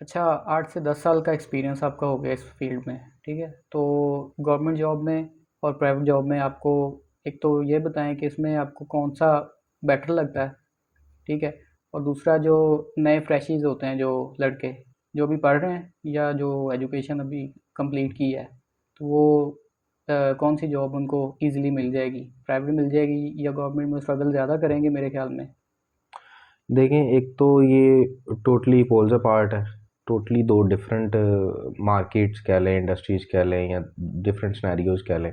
अच्छा, 8 से 10 साल का एक्सपीरियंस आपका हो गया इस फील्ड में, ठीक है। तो गवर्नमेंट जॉब में और प्राइवेट जॉब में आपको एक तो ये बताएं कि इसमें आपको कौन सा बेटर लगता है, ठीक है। और दूसरा, जो नए फ्रेशीज होते हैं, जो लड़के जो अभी पढ़ रहे हैं या जो एजुकेशन अभी कंप्लीट की है, तो वो कौन सी जॉब उनको इजीली मिल जाएगी, प्राइवेट मिल जाएगी या गवर्नमेंट में स्ट्रगल ज़्यादा करेंगे मेरे ख्याल में। देखें, एक तो ये टोटली पोल्स अपार्ट है। टोटली दो डिफरेंट मार्केट्स कह लें, इंडस्ट्रीज कह लें, या डिफरेंट सिनेरियोज कह लें।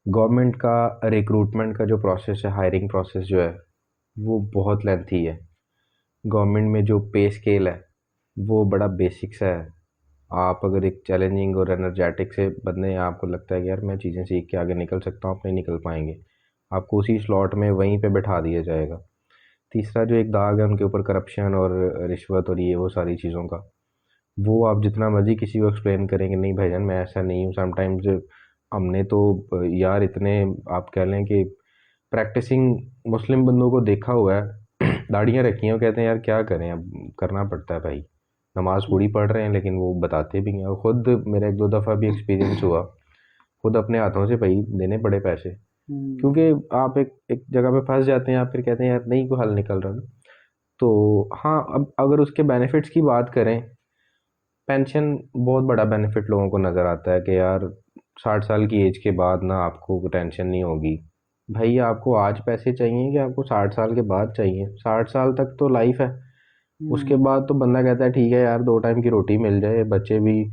गवर्नमेंट का रिक्रूटमेंट का जो प्रोसेस है, हायरिंग प्रोसेस जो है, वो बहुत लेंथी है। गवर्नमेंट में जो पे स्केल है वो बड़ा बेसिक सा है। आप अगर एक चैलेंजिंग और एनर्जेटिक से बंदे हैं, आपको लगता है कि यार मैं चीज़ें सीख के आगे निकल सकता हूँ, आप नहीं निकल पाएंगे। आपको उसी स्लॉट में वहीं पे बैठा दिया जाएगा। तीसरा जो एक दाग है उनके ऊपर, करप्शन और रिश्वत और ये वो सारी चीज़ों का, वो आप जितना मर्जी किसी को एक्सप्लेन करेंगे, नहीं भाईजान मैं ऐसा नहीं हूँ। समटाइम्स हमने तो यार इतने, आप कह लें कि प्रैक्टिसिंग मुस्लिम बंदों को देखा हुआ है, दाढ़ियाँ रखी हैं, वो कहते हैं यार क्या करें, अब करना पड़ता है भाई। नमाज पूरी हम्म। पढ़ रहे हैं लेकिन वो बताते भी हैं। और ख़ुद मेरा एक दो दफ़ा भी एक्सपीरियंस हुआ, खुद अपने हाथों से भाई देने पड़े पैसे। हम्म। क्योंकि आप एक जगह पे फंस जाते हैं, आप फिर कहते हैं यार नहीं को हल निकल रहा ना। तो हाँ, अब अगर उसके बेनिफिट्स की बात करें, पेंशन बहुत बड़ा बेनिफिट लोगों को नज़र आता है कि यार 60 साल की एज के बाद ना आपको टेंशन नहीं होगी। भाई आपको आज पैसे चाहिए कि आपको 60 साल के बाद चाहिए? 60 साल तक तो लाइफ है। उसके हम्म। बाद तो बंदा कहता है ठीक है यार, दो टाइम की रोटी मिल जाए, बच्चे भी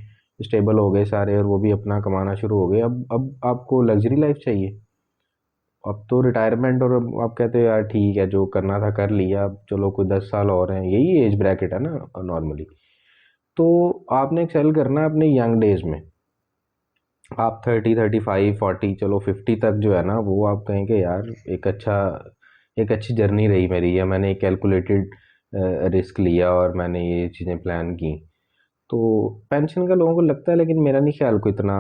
स्टेबल हो गए सारे और वो भी अपना कमाना शुरू हो गए, अब आपको लग्जरी लाइफ चाहिए? अब तो रिटायरमेंट, और अब आप कहते हो यार ठीक है जो करना था कर लिया, अब चलो कोई 10 साल और हैं, यही एज ब्रैकेट है ना नॉर्मली। तो आपने एक्सेल करना है अपने यंग डेज में। आप 30, 35, 40, चलो 50 तक जो है ना, वो आप कहेंगे यार एक अच्छी जर्नी रही मेरी, या मैंने एक कैलकुलेटेड रिस्क लिया और मैंने ये चीज़ें प्लान की। तो पेंशन का लोगों को लगता है, लेकिन मेरा नहीं ख्याल को इतना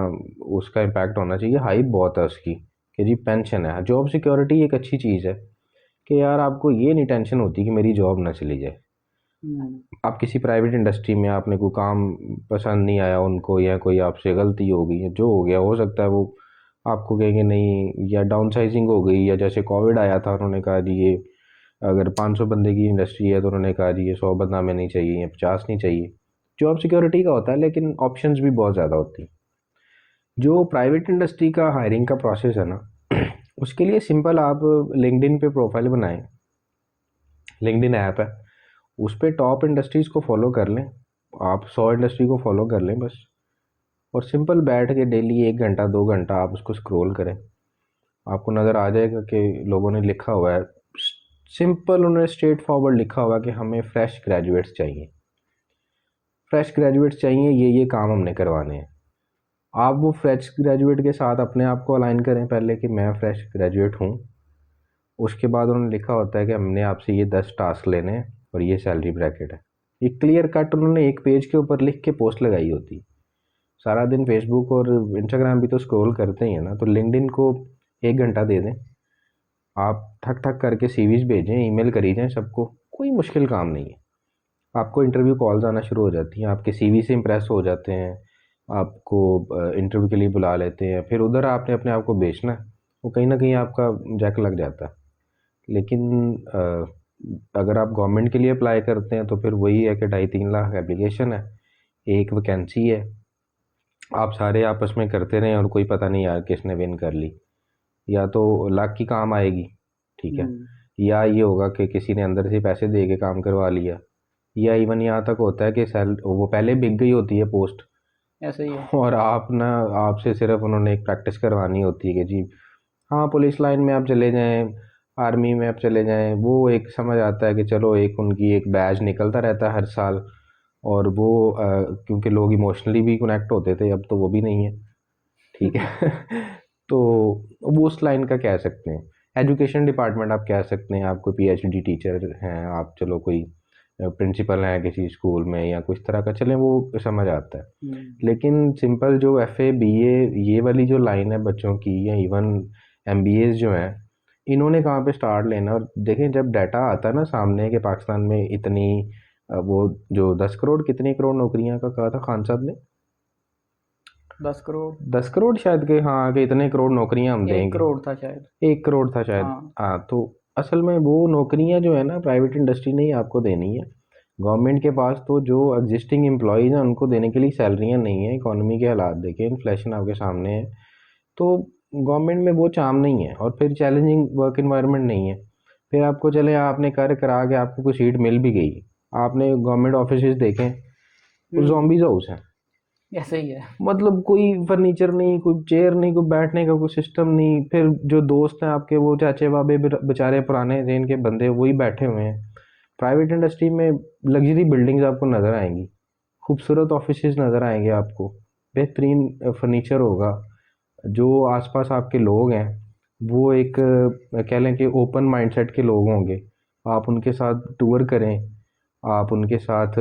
उसका इम्पैक्ट होना चाहिए। हाइप बहुत है उसकी कि जी पेंशन है, जॉब सिक्योरिटी एक अच्छी चीज़ है कि यार आपको ये नहीं टेंशन होती कि मेरी जॉब ना चली जाए। हम्म। आप किसी प्राइवेट इंडस्ट्री में, आपने कोई काम पसंद नहीं आया उनको, या कोई आपसे गलती हो गई, या जो हो गया, हो सकता है वो आपको कहेंगे नहीं, या डाउन साइजिंग हो गई, या जैसे कोविड आया था उन्होंने कहा जी ये अगर 500 बंदे की इंडस्ट्री है तो उन्होंने कहा जी ये 100 बंदा हमें नहीं चाहिए या 50 नहीं चाहिए। जॉब सिक्योरिटी का होता है, लेकिन ऑप्शंस भी बहुत ज़्यादा होती हैं। जो प्राइवेट इंडस्ट्री का हायरिंग का प्रोसेस है ना, उसके लिए सिंपल, आप लिंक्डइन पे प्रोफाइल बनाएं। लिंक्डइन ऐप है, उस पे टॉप इंडस्ट्रीज़ को फॉलो कर लें। आप 100 इंडस्ट्री को फॉलो कर लें बस। और सिंपल बैठ के डेली 1 घंटा 2 घंटा आप उसको स्क्रॉल करें। आपको नज़र आ जाएगा कि लोगों ने लिखा हुआ है, सिंपल उन्होंने स्ट्रेट फॉरवर्ड लिखा हुआ है कि हमें फ्रेश ग्रेजुएट्स चाहिए। फ्रेश ग्रेजुएट्स चाहिए, ये काम हमने करवाने हैं। आप वो फ्रेश ग्रेजुएट के साथ अपने आप को अलाइन करें पहले कि मैं फ्रेश ग्रेजुएट हूँ। उसके बाद उन्होंने लिखा होता है कि हमने आपसे ये 10 टास्क लेने हैं और ये सैलरी ब्रैकेट है। ये क्लियर कट उन्होंने एक पेज के ऊपर लिख के पोस्ट लगाई होती। सारा दिन फेसबुक और इंस्टाग्राम भी तो स्क्रॉल करते ही हैं ना, तो लिंक्डइन को 1 घंटा दे दें। आप ठक ठक करके सीवीज भेजें, ईमेल करी जाएं सबको, कोई मुश्किल काम नहीं है। आपको इंटरव्यू कॉल्स आना शुरू हो जाती हैं, आपके सीवी से इम्प्रेस हो जाते हैं, आपको इंटरव्यू के लिए बुला लेते हैं, फिर उधर आपने अपने आप को बेचना है, वो कहीं ना कहीं आपका जैक लग जाता है। लेकिन अगर आप गवर्नमेंट के लिए अप्लाई करते हैं तो फिर वही है कि 2.5-3 लाख एप्लीकेशन है, एक वैकेंसी है। आप सारे आपस में करते रहें और कोई पता नहीं यार किसने विन कर ली। या तो लाख की काम आएगी, ठीक है, हम्म। या ये होगा कि किसी ने अंदर से पैसे दे के काम करवा लिया, या इवन यहाँ तक होता है कि सेल वो पहले बिक गई होती है पोस्ट, ऐसा ही है। और आप ना, आपसे सिर्फ उन्होंने एक प्रैक्टिस करवानी होती है कि जी हाँ पुलिस लाइन में आप चले जाएं, आर्मी में आप चले जाएं, वो एक समझ आता है कि चलो एक उनकी एक बैच निकलता रहता है हर साल। और वो क्योंकि लोग इमोशनली भी कनेक्ट होते थे, अब तो वो भी नहीं है, ठीक है। तो वो उस लाइन का कह सकते हैं। एजुकेशन डिपार्टमेंट आप कह सकते हैं, आप कोई पीएचडी टीचर हैं, आप चलो कोई प्रिंसिपल हैं किसी स्कूल में या कुछ तरह का, चलें वो समझ आता है। हम्म। लेकिन सिंपल जो एफए बीए ये वाली जो लाइन है बच्चों की, या इवन एमबीएस जो हैं, इन्होंने कहाँ पे स्टार्ट लेना। और देखें जब डाटा आता है ना सामने कि पाकिस्तान में इतनी वो जो 10 करोड़, कितने करोड़ नौकरियां का कहा था खान साहब ने? 10 करोड़, 10 करोड़ शायद के, हाँ, कि इतने करोड़ नौकरियां हम 1 देंगे। करोड़ था शायद। 1 करोड़ था शायद। हाँ। हाँ, तो असल में वो नौकरियां जो है ना प्राइवेट इंडस्ट्री ने ही आपको देनी है। गवर्नमेंट के पास तो जो एग्जिस्टिंग एम्प्लॉयज़ हैं उनको देने के लिए सैलरियां नहीं है। इकोनॉमी के हालात देखें, इन्फ्लेशन आपके सामने है। तो गवर्नमेंट में वो चाम नहीं है, और फिर चैलेंजिंग वर्क इन्वायरमेंट नहीं है। फिर आपको चले, आपने कार्य करा के आपको कोई सीट मिल भी गई, आपने गवर्नमेंट ऑफिस देखें, वो हम्म। जॉम्बीज हाउस है। ऐसे ही है। मतलब कोई फर्नीचर नहीं, कोई चेयर नहीं, कोई बैठने का कोई सिस्टम नहीं। फिर जो दोस्त हैं आपके, वो चाचे बाबे बेचारे पुराने जिनके बंदे, वही बैठे हुए हैं। प्राइवेट इंडस्ट्री में लग्जरी बिल्डिंग्स आपको नज़र आएंगी, खूबसूरत ऑफिसेज नज़र आएंगे आपको, बेहतरीन फर्नीचर होगा। जो आसपास आपके लोग हैं वो एक कह लें कि ओपन माइंडसेट के लोग होंगे। आप उनके साथ टूर करें, आप उनके साथ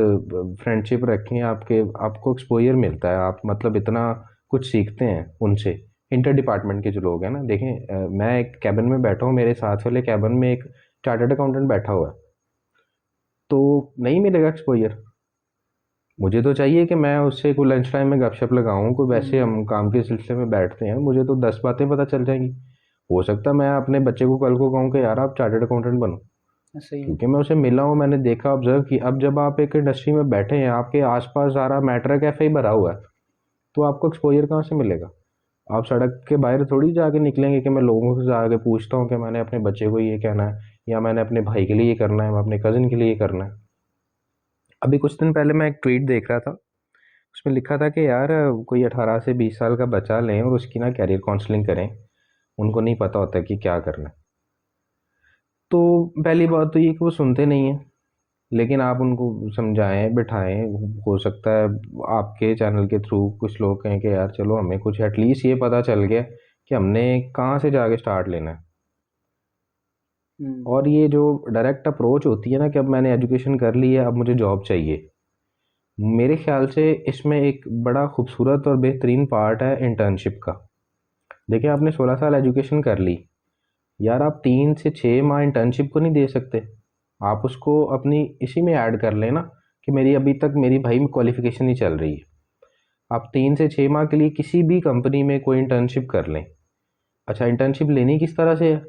फ्रेंडशिप रखें, आपको एक्सपोजर मिलता है। आप मतलब इतना कुछ सीखते हैं उनसे। इंटर डिपार्टमेंट के जो लोग हैं ना, देखें, मैं एक कैबिन में बैठा हूँ, मेरे साथ वाले कैबिन में एक चार्टर्ड अकाउंटेंट बैठा हुआ है, तो नहीं मिलेगा एक्सपोजर। मुझे तो चाहिए कि मैं उससे कोई लंच टाइम में गपशप लगाऊं, कोई वैसे हम्म। हम काम के सिलसिले में बैठते हैं, मुझे तो 10 बातें पता चल जाएंगी। हो सकता है मैं अपने बच्चे को कल को कहूँ कि यार आप चार्टर्ड अकाउंटेंट बनो, ऐसे ही है। क्योंकि मैं उसे मिला हूँ, मैंने देखा, ऑब्जर्व किया। अब जब आप एक इंडस्ट्री में बैठे हैं, आपके आसपास सारा मैटर कैफे ही भरा हुआ है, तो आपको एक्सपोजर कहाँ से मिलेगा? आप सड़क के बाहर थोड़ी जाके निकलेंगे कि मैं लोगों से जाके पूछता हूँ कि मैंने अपने बच्चे को ये कहना है, या मैंने अपने भाई के लिए ये करना है, मैं अपने कज़न के लिए ये करना है। अभी कुछ दिन पहले मैं एक ट्वीट देख रहा था, उसमें लिखा था कि यार कोई 18 से 20 साल का बच्चा लें और उसकी ना कैरियर काउंसलिंग करें, उनको नहीं पता होता कि क्या करना है। तो पहली बात तो ये कि वो सुनते नहीं हैं, लेकिन आप उनको समझाएं, बिठाएं। हो सकता है आपके चैनल के थ्रू कुछ लोग कहें कि यार चलो हमें कुछ एटलीस्ट ये पता चल गया कि हमने कहाँ से जाके स्टार्ट लेना है। हम्म। और ये जो डायरेक्ट अप्रोच होती है ना कि अब मैंने एजुकेशन कर ली है, अब मुझे जॉब चाहिए, मेरे ख्याल से इसमें एक बड़ा खूबसूरत और बेहतरीन पार्ट है इंटर्नशिप का। देखिए, आपने 16 साल एजुकेशन कर ली, यार आप 3 से 6 माह इंटर्नशिप को नहीं दे सकते? आप उसको अपनी इसी में ऐड कर लेना कि मेरी अभी तक मेरी भाई क्वालिफिकेशन नहीं चल रही है। आप 3 से 6 माह के लिए किसी भी कंपनी में कोई इंटर्नशिप कर लें। अच्छा, इंटर्नशिप लेनी किस तरह से है?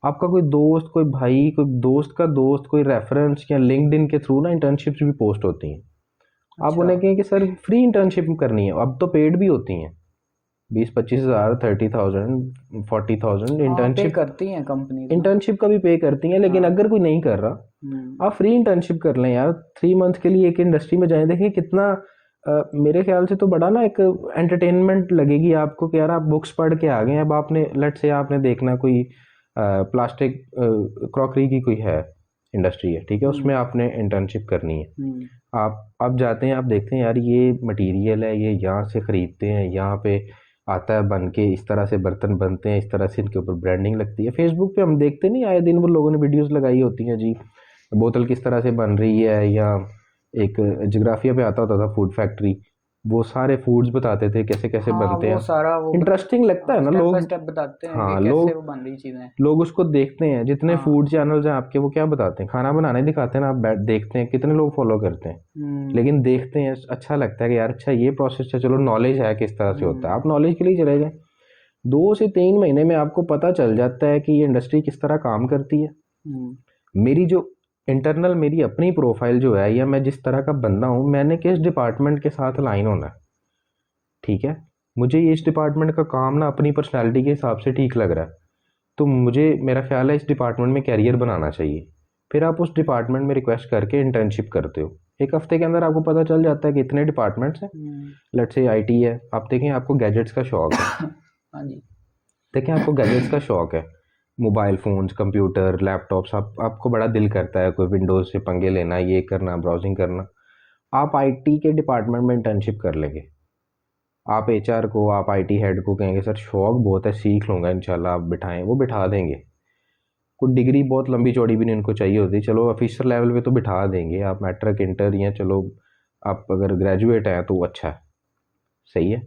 आपका कोई दोस्त, कोई भाई, कोई दोस्त का दोस्त, कोई रेफरेंस या लिंक्डइन के थ्रू ना इंटर्नशिप्स भी पोस्ट होती हैं। आप अच्छा। उन्हें कहें कि सर फ्री इंटर्नशिप करनी है, अब तो पेड भी होती हैं। 20-25 हज़ार, 30,000, 40,000 हाँ, पे इंटर्नशिप। करती हैं कंपनीज ना। इंटर्नशिप का भी पे करती हैं, लेकिन हाँ। अगर कोई नहीं कर हम्म। रहा, आप फ्री इंटर्नशिप कर लें यार। 3 मंथ के लिए एक इंडस्ट्री में जाएं, देखिए कितना मेरे ख्याल से तो बड़ा ना एक एंटरटेनमेंट लगेगी आपको कि यार आप बुक्स पढ़ के आ गए हैं। अब आपने लेट से आपने देखना कोई प्लास्टिक क्रॉकरी की कोई है इंडस्ट्री है, ठीक है, हम्म। उसमें आपने इंटर्नशिप करनी है। हम्म। आप जाते हैं, आप देखते हैं यार ये मटेरियल है, ये यहाँ से ख़रीदते हैं, यहाँ पे आता है बन के, इस तरह से बर्तन बनते हैं, इस तरह से इनके ऊपर ब्रांडिंग लगती है। फेसबुक पे हम देखते नहीं, आए दिन वो लोगों ने वीडियोस लगाई होती हैं जी, बोतल किस तरह से बन रही है, या एक जोग्राफिया पे आता होता था फूड फैक्ट्री, वो सारे फूड्स बताते थे कैसे कैसे हाँ, बनते वो हैं। सारा वो इंटरेस्टिंग लगता है ना, स्टेप बाय लोग, स्टेप बताते हैं कि हाँ, कैसे वो लोग बन रही चीज़ें। लोग उसको देखते हैं। जितने हाँ। फूड चैनल्स हैं आपके, वो क्या बताते हैं? खाना बनाने दिखाते हैं ना, आप बैठ देखते हैं कितने लोग फॉलो करते हैं। हम्म। लेकिन देखते हैं, अच्छा लगता है कि यार अच्छा ये प्रोसेस है, चलो नॉलेज है किस तरह से होता है, हम्म। आप नॉलेज के लिए चले जाएं। 2 से 3 महीने में आपको पता चल जाता है कि ये इंडस्ट्री किस तरह काम करती है। हम्म। मेरी जो इंटरनल मेरी अपनी प्रोफाइल जो है, या मैं जिस तरह का बंदा हूँ, मैंने किस डिपार्टमेंट के साथ लाइन होना है, ठीक है, मुझे ये इस डिपार्टमेंट का काम ना अपनी पर्सनैलिटी के हिसाब से ठीक लग रहा है, तो मुझे, मेरा ख्याल है इस डिपार्टमेंट में कैरियर बनाना चाहिए। फिर आप उस डिपार्टमेंट में रिक्वेस्ट करके इंटर्नशिप करते हो। 1 हफ्ते के अंदर आपको पता चल जाता है कि इतने डिपार्टमेंट्स हैं। हम्म। लेट्स से आईटी है, आप देखें आपको गैजेट्स का शौक है, हाँ जी। देखें आपको गैजेट्स का शौक है, मोबाइल फ़ोन्स, कंप्यूटर, लैपटॉप्स, आपको बड़ा दिल करता है कोई विंडोज़ से पंगे लेना, ये करना, ब्राउजिंग करना। आप आईटी के डिपार्टमेंट में इंटर्नशिप कर लेंगे। आप एचआर को, आप आईटी हेड को कहेंगे सर शौक बहुत है, सीख लूँगा इंशाल्लाह, आप बिठाएं, वो बिठा देंगे। कोई डिग्री बहुत लंबी चौड़ी भी नहीं उनको चाहिए होती, चलो ऑफिसर लेवल पे तो बिठा देंगे। आप मैट्रिक, इंटर, या चलो आप अगर ग्रेजुएट हैं तो अच्छा है, सही है।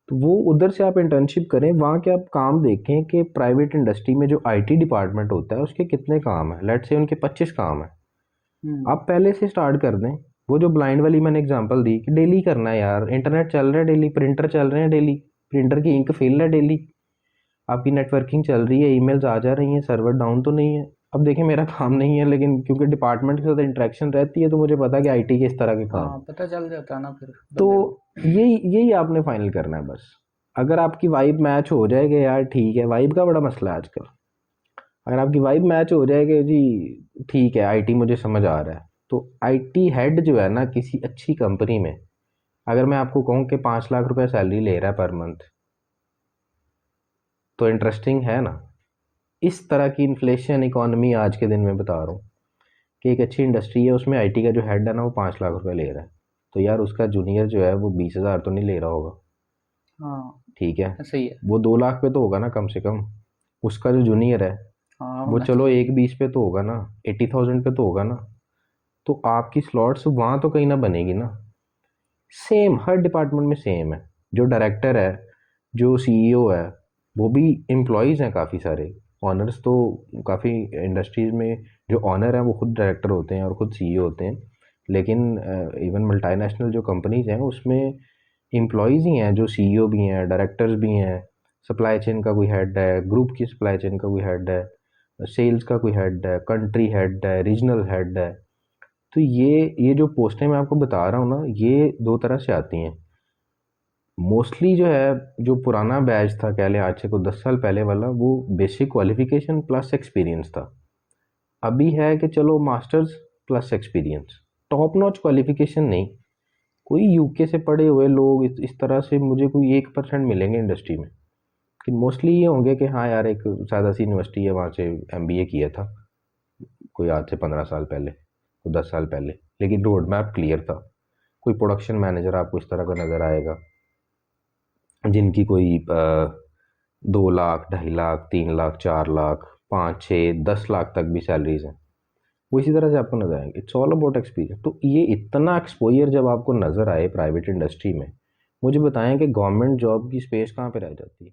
तो वो उधर से आप इंटर्नशिप करें, वहाँ के आप काम देखें कि प्राइवेट इंडस्ट्री में जो आईटी डिपार्टमेंट होता है उसके कितने काम हैं। लेट्स से उनके 25 काम हैं, आप पहले से स्टार्ट कर दें। वो जो ब्लाइंड वाली मैंने एग्जांपल दी कि डेली करना है यार, इंटरनेट चल रहा है डेली, प्रिंटर चल रहे हैं डेली, प्रिंटर की इंक फिल है डेली, आपकी नेटवर्किंग चल रही है, ईमेल्स आ जा रही हैं, सर्वर डाउन तो नहीं है। अब देखिए मेरा काम नहीं है, लेकिन क्योंकि डिपार्टमेंट के साथ इंटरेक्शन रहती है तो मुझे पता है कि आईटी के इस तरह के काम। हाँ, पता चल जाता है ना फिर तो बंदे को। यही यही आपने फाइनल करना है बस। अगर आपकी वाइब मैच हो जाएगी यार ठीक है, वाइब का बड़ा मसला है आजकल। अगर आपकी वाइब मैच हो जाएगी जी, ठीक है, आईटी मुझे समझ आ रहा है, तो आईटी हेड जो है ना किसी अच्छी कंपनी में, अगर मैं आपको कहूँ कि 5 लाख रुपए सैलरी ले रहा है पर मंथ, तो इंटरेस्टिंग है ना। इस तरह की इन्फ्लेशन इकोनॉमी आज के दिन में बता रहा हूँ कि एक अच्छी इंडस्ट्री है, उसमें आईटी का जो हेड है ना वो 5 लाख रुपए ले रहा है, तो यार उसका जूनियर जो है वो 20 हज़ार तो नहीं ले रहा होगा। हाँ, ठीक है, सही है। वो 2 लाख पे तो होगा ना कम से कम। उसका जो जूनियर है हाँ, वो होना चलो चाहिए। 1 20 पे तो होगा ना, 80,000 पे तो होगा ना। तो आपकी स्लॉट्स वहाँ तो कहीं ना बनेगी ना। सेम हर डिपार्टमेंट में सेम है। जो डायरेक्टर है, जो सीईओ है, वो भी एम्प्लॉयज़ हैं काफ़ी सारे। ऑनर्स तो काफ़ी इंडस्ट्रीज़ में जो ऑनर हैं वो खुद डायरेक्टर होते हैं और खुद सीईओ होते हैं। लेकिन इवन मल्टीनेशनल जो कंपनीज़ हैं उसमें एम्प्लॉयज़ ही हैं जो सीईओ भी हैं, डायरेक्टर्स भी हैं। सप्लाई चेन का कोई हेड है, ग्रुप की सप्लाई चेन का कोई हेड है, सेल्स का कोई हेड है, कंट्री हेड है, रीजनल हेड है। तो ये जो पोस्टें मैं आपको बता रहा हूँ ना, ये दो तरह से आती हैं। मोस्टली जो है, जो पुराना बैच था कह लें आज से कोई 10 साल पहले वाला, वो बेसिक क्वालिफिकेशन प्लस एक्सपीरियंस था। अभी है कि चलो masters plus experience, top notch qualification नहीं। कोई यूके से पढ़े हुए लोग इस तरह से मुझे कोई 1% मिलेंगे इंडस्ट्री में, कि मोस्टली ये होंगे कि हाँ यार एक सादा सी यूनिवर्सिटी है वहाँ से एमबीए किया था, कोई आज से 15 साल पहले, कोई 10 साल पहले, लेकिन रोड मैप क्लियर था। कोई प्रोडक्शन मैनेजर आपको इस तरह का नज़र आएगा जिनकी कोई 2 लाख, 2.5 लाख, 3 लाख, 4 लाख, 5 6 10 लाख तक भी सैलरीज हैं, वो इसी तरह से आपको नजर आएंगे। It's all about experience. तो ये इतना एक्सपोजर जब आपको नजर आए प्राइवेट इंडस्ट्री में, मुझे बताएं कि गवर्नमेंट जॉब की स्पेस कहाँ पे रह जाती है।